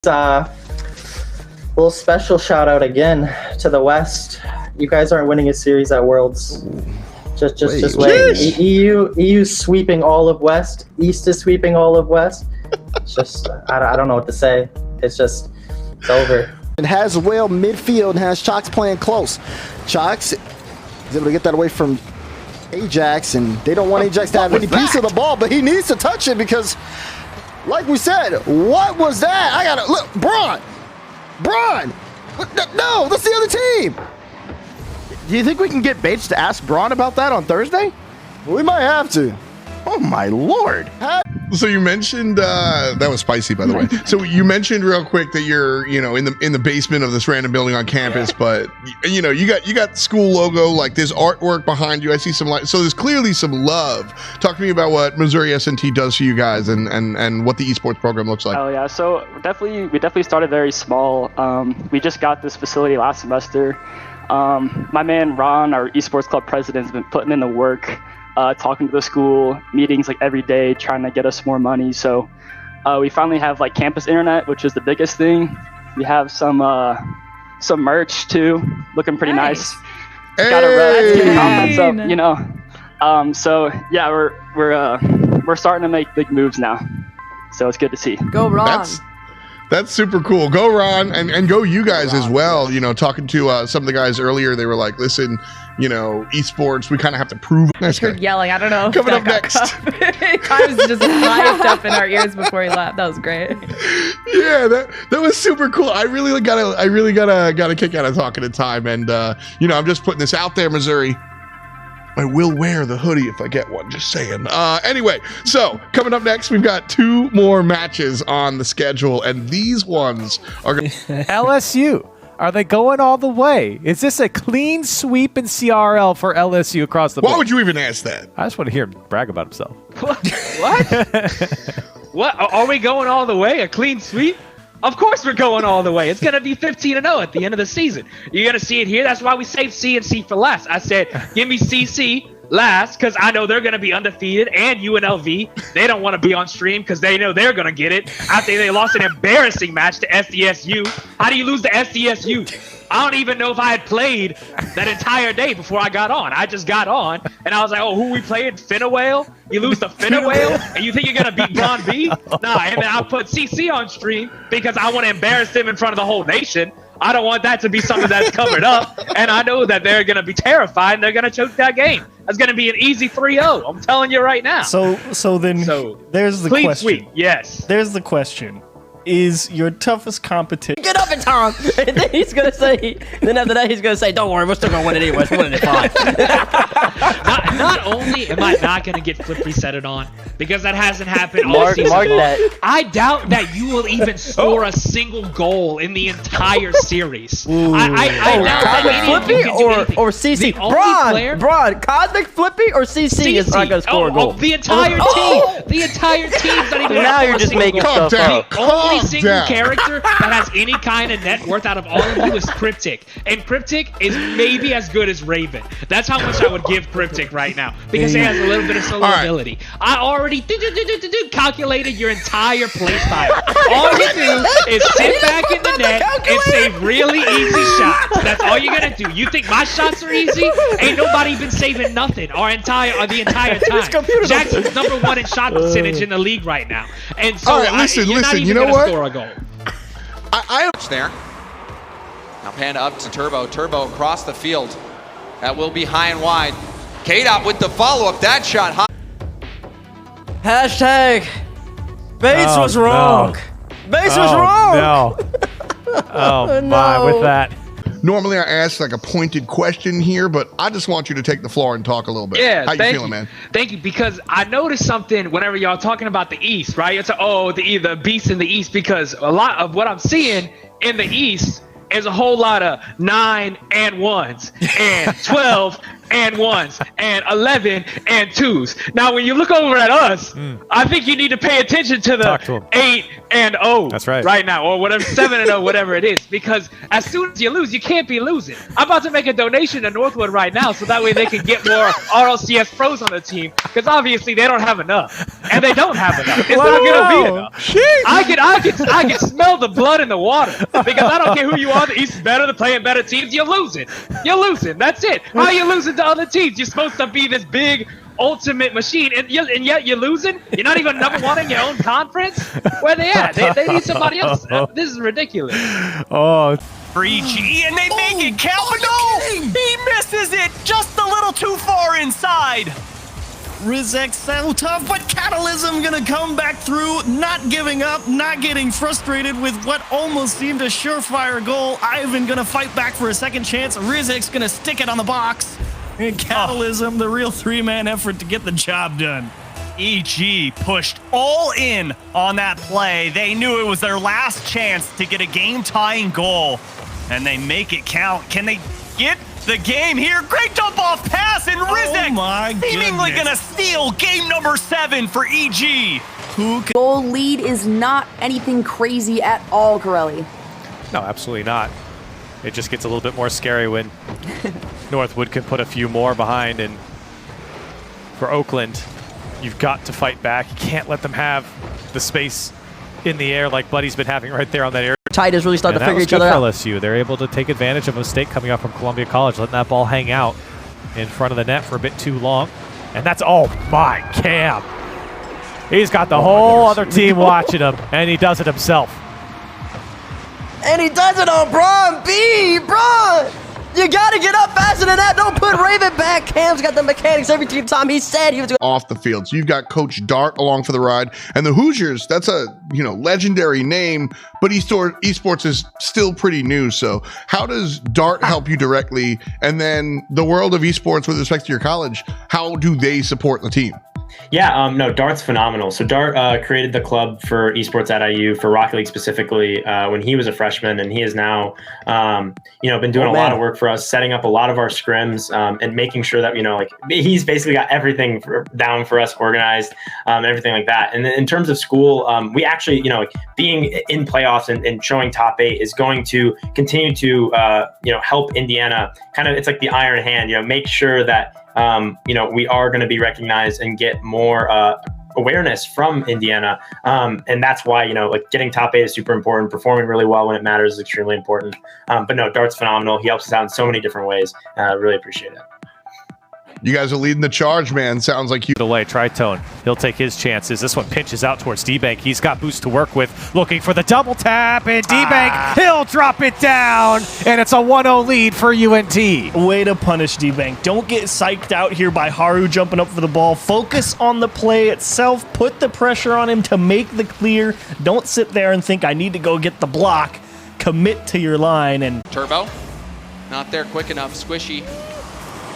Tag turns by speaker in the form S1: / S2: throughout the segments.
S1: Little special shout out again to the West. You guys aren't winning a series at Worlds. Just wait. EU sweeping all of West. East is sweeping all of West. It's just I don't know what to say. It's over.
S2: It has Whale midfield and has Chalks playing close. Chalks is able to get that away from Ajax, and they don't want Ajax to have any piece of the ball, but he needs to touch it because, like we said, what was that? I gotta look. Braun. No, that's the other team.
S3: Do you think we can get Bates to ask Braun about that on Thursday?
S2: We might have to.
S3: Oh my lord.
S4: So you mentioned that was spicy, by the way. So you mentioned real quick that you're, in the basement of this random building on campus, but you got school logo, like there's artwork behind you. I see some light. So there's clearly some love. Talk to me about what Missouri S&T does for you guys and what the esports program looks like.
S5: Oh yeah, so we definitely started very small. We just got this facility last semester. My man Ron, our esports club president, has been putting in the work. Talking to the school, meetings like every day, trying to get us more money. So we finally have like campus internet, which is the biggest thing. We have some merch too, looking pretty nice.
S4: Hey!
S5: Got a confidence up, So yeah, we're starting to make big moves now. So it's good to see.
S6: Go Ron.
S4: That's super cool. Go Ron and go you guys as well. Talking to some of the guys earlier, they were like, listen, esports, we kind of have to prove.
S6: I heard yelling. I don't know.
S4: Coming up next.
S6: I was just hyped up in our ears before he left. That was great.
S4: Yeah, that was super cool. I really got a kick out of talking to Time, and I'm just putting this out there, Missouri. I will wear the hoodie if I get one, just saying. Anyway, so coming up next, we've got 2 more matches on the schedule, and these ones are going to...
S7: LSU. Are they going all the way? Is this a clean sweep in CRL for LSU across the board?
S4: Why would you even ask that?
S7: I just want to hear him brag about himself.
S8: What? What? Are we going all the way? A clean sweep? Of course we're going all the way. It's going to be 15-0 at the end of the season. You're going to see it here. That's why we saved C and C for last. I said, give me CC last because I know they're going to be undefeated, and UNLV, they don't want to be on stream because they know they're going to get it after they lost an embarrassing match to SDSU. How do you lose to SDSU? I don't even know if I had played that entire day before I got on. I just got on, and I was like, oh, who we playing? Finna Whale? You lose to Finna Whale, and you think you're going to beat Bron B? Nah, and then I put CC on stream because I want to embarrass them in front of the whole nation. I don't want that to be something that's covered up, and I know that they're going to be terrified, and they're going to choke that game. That's going to be an easy 3-0. I'm telling you right now.
S9: So there's the
S8: clean
S9: question.
S8: Sweep, yes.
S9: There's the question. Is your toughest competition?
S10: Get up in time, and then he's gonna say. Then after that, he's gonna say, "Don't worry, we're still gonna win it anyway. We're winning it fine."
S8: Not only am I not gonna get flip resetted on because that hasn't happened all season long, I doubt that you will even score a single goal in the entire series. I doubt that
S10: Flippy or CC. Braun, Cosmic Flippy or CC is not gonna score a goal.
S8: The entire team. The entire team's not even.
S10: Now you're just making stuff up.
S8: The only single character that has any kind of net worth out of all of you is Cryptic. And Cryptic is maybe as good as Raven. That's how much I would give Cryptic right now. Because he has a little bit of solo ability. I already calculated your entire playstyle. All you do is sit back in the net and save really easy shots. That's all you're going to do. You think my shots are easy? Ain't nobody been saving nothing the entire time. Jackson's #1 in shot percentage in the league right now. And so
S4: listen,
S8: you know what? Score a goal.
S11: I there. Now Panda up to Turbo. Turbo across the field. That will be high and wide. K-Dot with the follow-up. That shot high.
S10: Hashtag Bates was wrong. Bates was wrong.
S7: No. Oh, my, with that.
S4: Normally I ask like a pointed question here, but I just want you to take the floor and talk a little bit.
S8: Yeah,
S4: how you feeling, man?
S8: Thank you, because I noticed something whenever y'all talking about the East, right? It's the beast in the East, because a lot of what I'm seeing in the East is a whole lot of 9 and 1s and 12 and 1s and 11 and 2s. Now, when you look over at us, I think you need to pay attention to the 8 and 0.
S7: That's right.
S8: Right now, or whatever, 7 and 0, whatever it is. Because as soon as you lose, you can't be losing. I'm about to make a donation to Northwood right now, so that way they can get more RLCS pros on the team. Because obviously they don't have enough, and they don't have enough. It's not gonna be enough. I can smell the blood in the water, because I don't care who you are. The East is better. They're playing better teams. You're losing. You're losing. That's it. How are you losing to other teams? You're supposed to be this big ultimate machine, and yet you're losing. You're not even number 1 in your own conference. Where they at? They need somebody else. This is ridiculous.
S7: Oh.
S12: For EG, and they make it count, but no! He misses it just a little too far inside.
S9: Rizek so tough, but Catalysm gonna come back through, not giving up, not getting frustrated with what almost seemed a surefire goal. Ivan gonna fight back for a second chance. Rizek's gonna stick it on the box. And Catalysm, the real 3-man effort to get the job done.
S12: EG pushed all in on that play. They knew it was their last chance to get a game-tying goal, and they make it count. Can they get the game here? Great dump-off pass, and Rizek seemingly gonna steal game number 7 for EG.
S13: Goal lead is not anything crazy at all, Corelli.
S7: No, absolutely not. It just gets a little bit more scary when Northwood can put a few more behind, and for Oakland, you've got to fight back. You can't let them have the space in the air like Buddy's been having right there on that air.
S10: Tigers really started to figure each other out.
S7: That was good for LSU. They're able to take advantage of a mistake coming up from Columbia College, letting that ball hang out in front of the net for a bit too long. And that's, oh my, Cam. He's got the whole other team watching him, and he does it himself.
S10: And he does it on Braun B. Braun! You gotta get up faster than that. Don't put Raven back. Cam's got the mechanics every time he said he was
S4: off the field. So you've got Coach Dart along for the ride, and the Hoosiers. That's a legendary name, but esports is still pretty new. So how does Dart help you directly? And then the world of esports with respect to your college, how do they support the team?
S14: Yeah, no, Dart's phenomenal. So Dart created the club for esports at IU, for Rocket League specifically, when he was a freshman, and he is now, been doing a lot of work for us, setting up a lot of our scrims, and making sure that, he's basically got everything down for us organized, and everything like that. And then in terms of school, we actually, being in playoffs and showing top 8 is going to continue to, help Indiana it's like the iron hand, make sure that, we are going to be recognized and get more awareness from Indiana. And that's why, getting top 8 is super important. Performing really well when it matters is extremely important. But no, Dart's phenomenal. He helps us out in so many different ways. Really appreciate it.
S4: You guys are leading the charge, man. Sounds like you.
S7: Away, Tritone. He'll take his chances. This one pinches out towards D-Bank. He's got boost to work with. Looking for the double tap, and D-Bank, he'll drop it down, and it's a 1-0 lead for UNT.
S9: Way to punish D-Bank. Don't get psyched out here by Haru jumping up for the ball. Focus on the play itself. Put the pressure on him to make the clear. Don't sit there and think, I need to go get the block. Commit to your line. And
S11: Turbo, not there quick enough. Squishy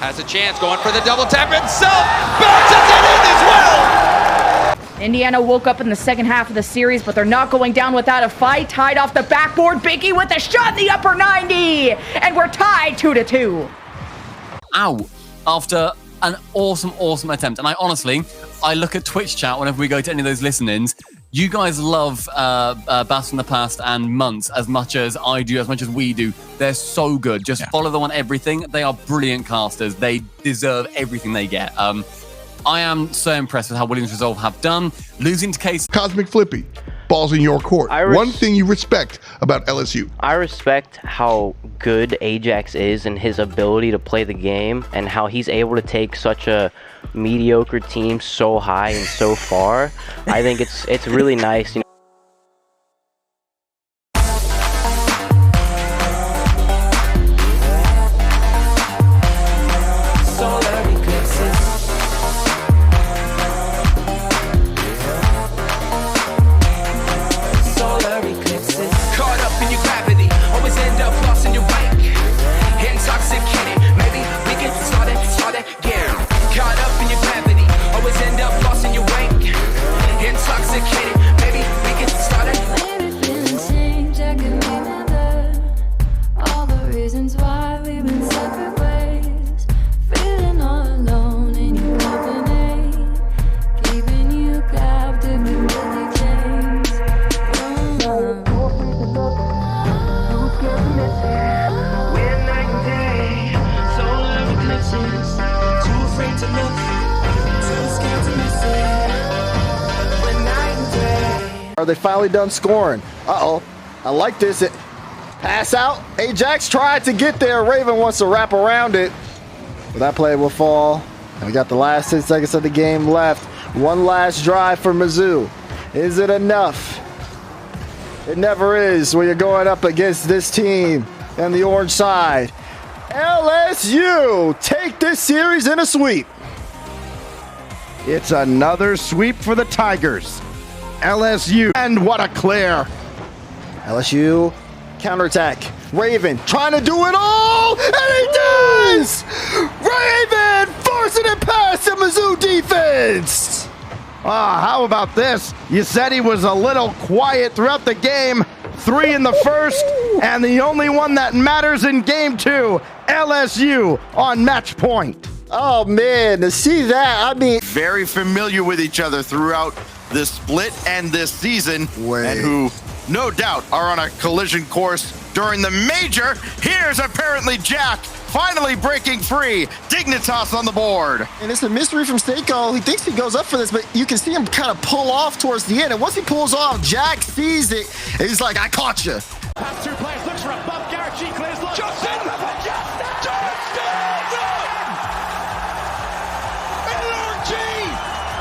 S11: has a chance, going for the double tap himself, bounces it in as well.
S13: Indiana woke up in the second half of the series, but they're not going down without a fight. Tied off the backboard, Biggie with a shot in the upper 90, and we're tied 2-2.
S15: Ow, after an awesome attempt. And I look at Twitch chat whenever we go to any of those listen-ins. You guys love Bass from the Past and Months as much as I do, as much as we do. They're so good. Just follow them on everything. They are brilliant casters. They deserve everything they get. I am so impressed with how Williams Resolve have done. Losing to Case.
S4: Cosmic Flippy, balls in your court. One thing you respect about LSU.
S16: I respect how good Ajax is and his ability to play the game, and how he's able to take such a mediocre team so high and so far. I think it's really nice.
S17: Intoxicated, maybe
S2: Are they finally done scoring? Uh-oh. I like this. Pass out. Ajax tried to get there. Raven wants to wrap around it. But that play will fall. And we got the last 10 seconds of the game left. One last drive for Mizzou. Is it enough? It never is when you're going up against this team on the orange side. LSU take this series in a sweep.
S3: It's another sweep for the Tigers. LSU, and what a clear.
S2: LSU counterattack. Raven trying to do it all, and he does! Raven forcing it past the Mizzou defense.
S3: How about this? You said he was a little quiet throughout the game. 3 in the first, and the only one that matters in game 2, LSU on match point.
S2: Oh man, to see that, I mean,
S17: very familiar with each other throughout this split and this season, and who no doubt are on a collision course during the major. Here's apparently Jack finally breaking free. Dignitas on the board.
S2: And it's a mystery from Seiko. He thinks he goes up for this, but you can see him kind of pull off towards the end. And once he pulls off, Jack sees it. And he's like, I caught you.
S18: Pass through players, looks for a bump. Garrett G clears left. Justin! And RG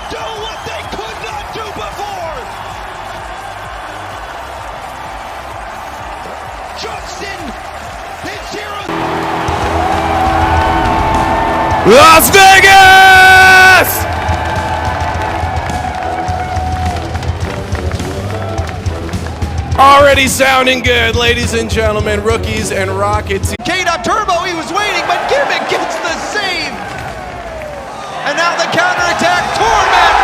S18: do what they could not do before. Justin, his hero.
S7: Las Vegas! Already sounding good, ladies and gentlemen, rookies and Rockets.
S11: K-Dot Turbo, he was waiting, but Gimmick gets the save. And now the counterattack, Torment